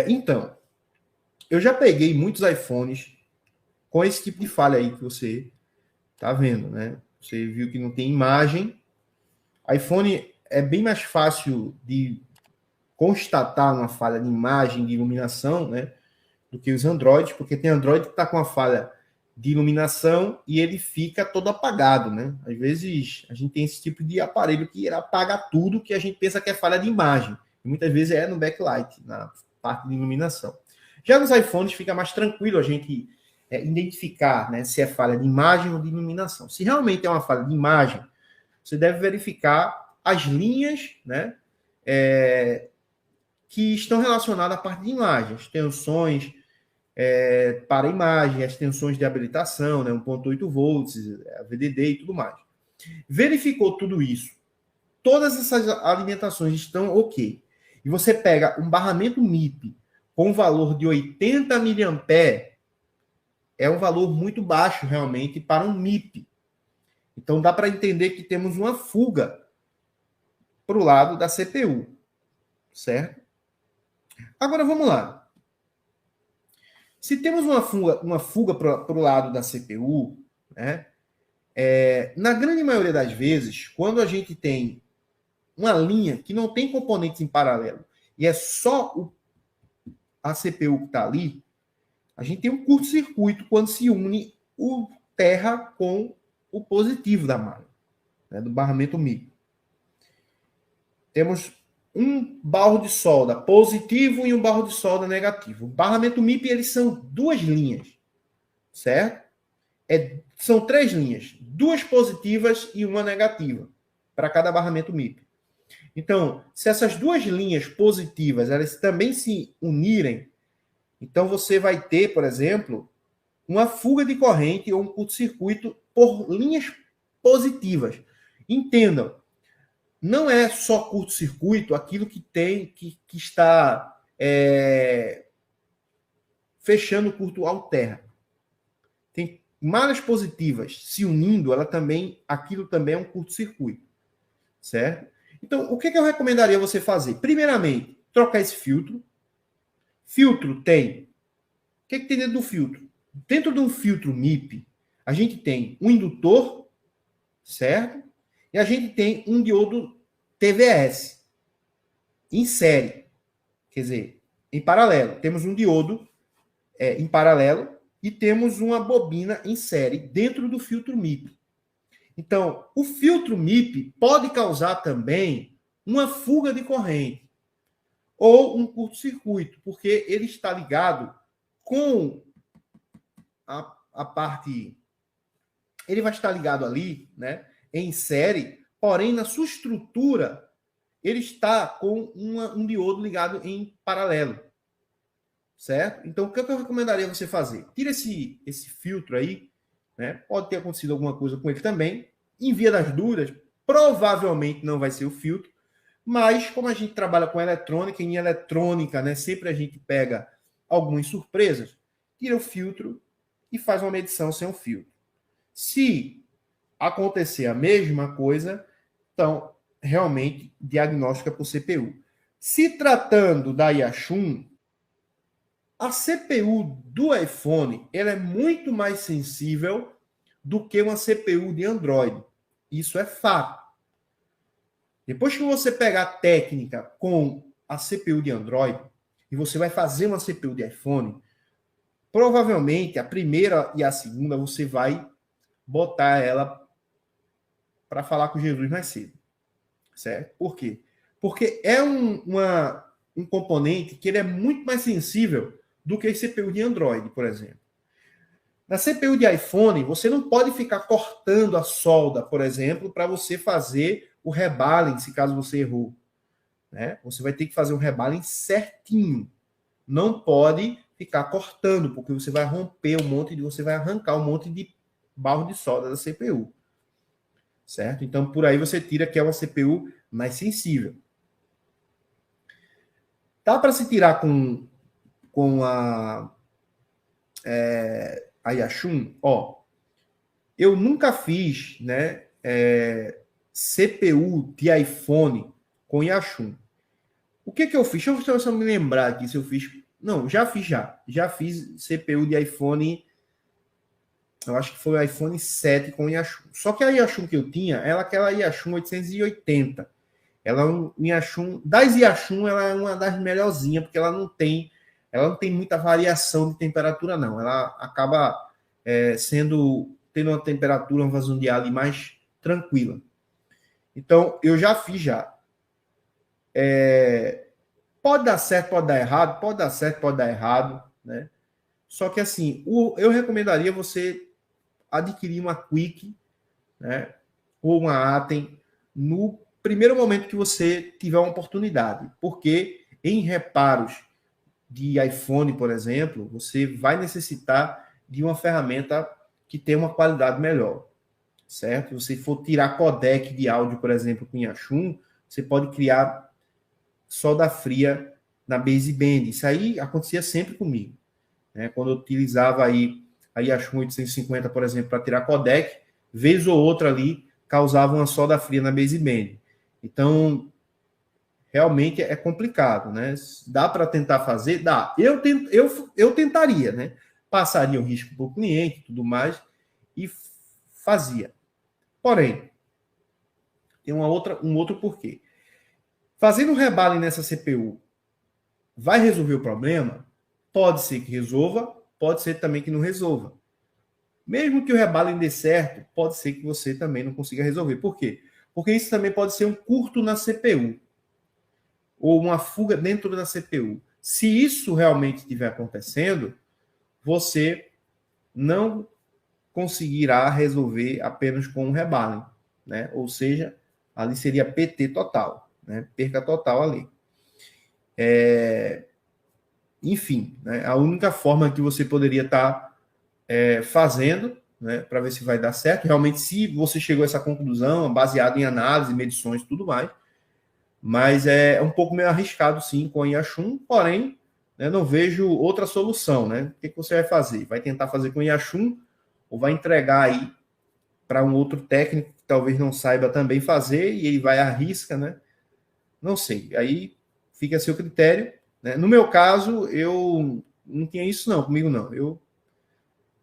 Então, eu já peguei muitos iPhones com esse tipo de falha aí que você tá vendo, né? Você viu que não tem imagem. iPhone é bem mais fácil de constatar uma falha de imagem, de iluminação, né? Do que os Androids, porque tem Android que está com uma falha de iluminação e ele fica todo apagado, né? Às vezes a gente tem esse tipo de aparelho que apaga tudo que a gente pensa que é falha de imagem. E muitas vezes é no backlight, na parte de iluminação. Já nos iPhones fica mais tranquilo a gente identificar, né, se é falha de imagem ou de iluminação. Se realmente é uma falha de imagem, você deve verificar as linhas, né, que estão relacionadas à parte de imagens, tensões, para a imagem, as tensões de habilitação, né, 1.8 volts, a VDD e tudo mais. Verificou tudo isso, todas essas alimentações estão ok, e você pega um barramento MIP com um valor de 80 mA, é um valor muito baixo realmente para um MIP. Então dá para entender que temos uma fuga para o lado da CPU, certo? Agora vamos lá. Se temos uma fuga para o lado da CPU, né, na grande maioria das vezes, quando a gente tem uma linha que não tem componentes em paralelo e é só a CPU que está ali, a gente tem um curto-circuito quando se une o terra com o positivo da malha, né, do barramento MIP. Temos um barro de solda positivo e um barro de solda negativo. O barramento MIP, eles são duas linhas, certo? São três linhas, duas positivas e uma negativa, para cada barramento MIP. Então, se essas duas linhas positivas elas também se unirem, então você vai ter, por exemplo, uma fuga de corrente ou um curto-circuito por linhas positivas. Entendam, não é só curto-circuito aquilo que tem que está fechando o curto alterra. Tem malhas positivas se unindo, aquilo também é um curto-circuito, certo? Então, o que eu recomendaria você fazer? Primeiramente, trocar esse filtro. Filtro tem... O que tem dentro do filtro? Dentro de um filtro MIP, a gente tem um indutor, certo? E a gente tem um diodo TVS em série. Quer dizer, em paralelo. Temos um diodo em paralelo e temos uma bobina em série dentro do filtro MIP. Então, o filtro MIP pode causar também uma fuga de corrente ou um curto-circuito, porque ele está ligado com a parte... Ele vai estar ligado ali, né, em série, porém, na sua estrutura, ele está com um diodo ligado em paralelo. Certo? Então, o que eu recomendaria você fazer? Tira esse filtro aí, né? Pode ter acontecido alguma coisa com ele também. Em via das dúvidas, provavelmente não vai ser o filtro, mas como a gente trabalha com eletrônica, em eletrônica, né, sempre a gente pega algumas surpresas, tira o filtro e faz uma medição sem o filtro. Se acontecer a mesma coisa, então, realmente, diagnóstica por CPU. Se tratando da Yachun, a CPU do iPhone ela é muito mais sensível do que uma CPU de Android. Isso é fato. Depois que você pegar a técnica com a CPU de Android e você vai fazer uma CPU de iPhone, provavelmente a primeira e a segunda você vai botar ela para falar com Jesus mais cedo. Certo? Por quê? Porque é um componente que ele é muito mais sensível do que a CPU de Android, por exemplo. Na CPU de iPhone, você não pode ficar cortando a solda, por exemplo, para você fazer o rebalance, caso você errou. Né? Você vai ter que fazer o rebalance certinho. Não pode ficar cortando, porque você vai romper você vai arrancar um monte de barro de solda da CPU. Certo? Então, por aí você tira que é uma CPU mais sensível. Dá para se tirar com a Yachun? Ó, eu nunca fiz, né, CPU de iPhone com Yachun. O que eu fiz? Deixa eu só me lembrar aqui se eu fiz. Não, já fiz já. Já fiz CPU de iPhone. Eu acho que foi o iPhone 7 com Yashun. Só que a Yashun que eu tinha, ela aquela Yashun 880. Ela é um Yashun. Das Yashun, ela é uma das melhorzinhas, porque ela não tem muita variação de temperatura, não. Ela acaba tendo uma temperatura, uma vazão de ar ali mais tranquila. Então, eu já fiz já. Pode dar certo, pode dar errado, pode dar certo, pode dar errado, né? Só que assim, eu recomendaria você adquirir uma Quick, né? Ou uma Atem no primeiro momento que você tiver uma oportunidade. Porque em reparos de iPhone, por exemplo, você vai necessitar de uma ferramenta que tenha uma qualidade melhor, certo? Se você for tirar codec de áudio, por exemplo, com Yashun, você pode criar solda fria na baseband. Isso aí acontecia sempre comigo, né? Quando eu utilizava aí a Yashun 850, por exemplo, para tirar codec, vez ou outra ali causava uma solda fria na baseband. Então, realmente é complicado, né? Dá para tentar fazer? Dá. Eu tentaria, né? Passaria o risco para o cliente e tudo mais e fazia. Porém, tem um outro porquê. Fazendo um rebalem nessa CPU, vai resolver o problema? Pode ser que resolva, pode ser também que não resolva. Mesmo que o rebalem dê certo, pode ser que você também não consiga resolver. Por quê? Porque isso também pode ser um curto na CPU ou uma fuga dentro da CPU. Se isso realmente estiver acontecendo, você não conseguirá resolver apenas com um rebalem, né? Ou seja, ali seria PT total, né? Perca total ali. Enfim, né? A única forma que você poderia estar fazendo, né, para ver se vai dar certo, realmente, se você chegou a essa conclusão, baseado em análise, medições e tudo mais, mas é um pouco meio arriscado, sim, com a Yashun, porém, né, não vejo outra solução, né? O que você vai fazer? Vai tentar fazer com a Yashun ou vai entregar aí para um outro técnico que talvez não saiba também fazer e ele vai à risca, né? Não sei. Aí fica a seu critério, né? No meu caso, eu não tinha isso não, comigo não.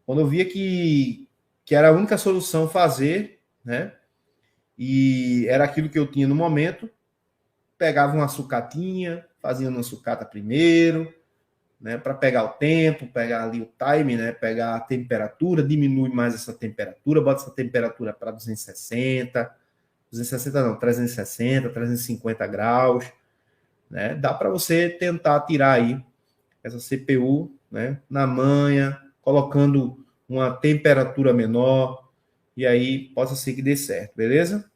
Quando eu via que era a única solução fazer, né? E era aquilo que eu tinha no momento, pegava uma sucatinha, fazia uma sucata primeiro, né? Para pegar o tempo, pegar ali o time, né? Pegar a temperatura, diminui mais essa temperatura, bota essa temperatura para 260 não, 360, 350 graus, né? Dá para você tentar tirar aí essa CPU, né? Na manha, colocando uma temperatura menor, e aí possa ser que dê certo, beleza?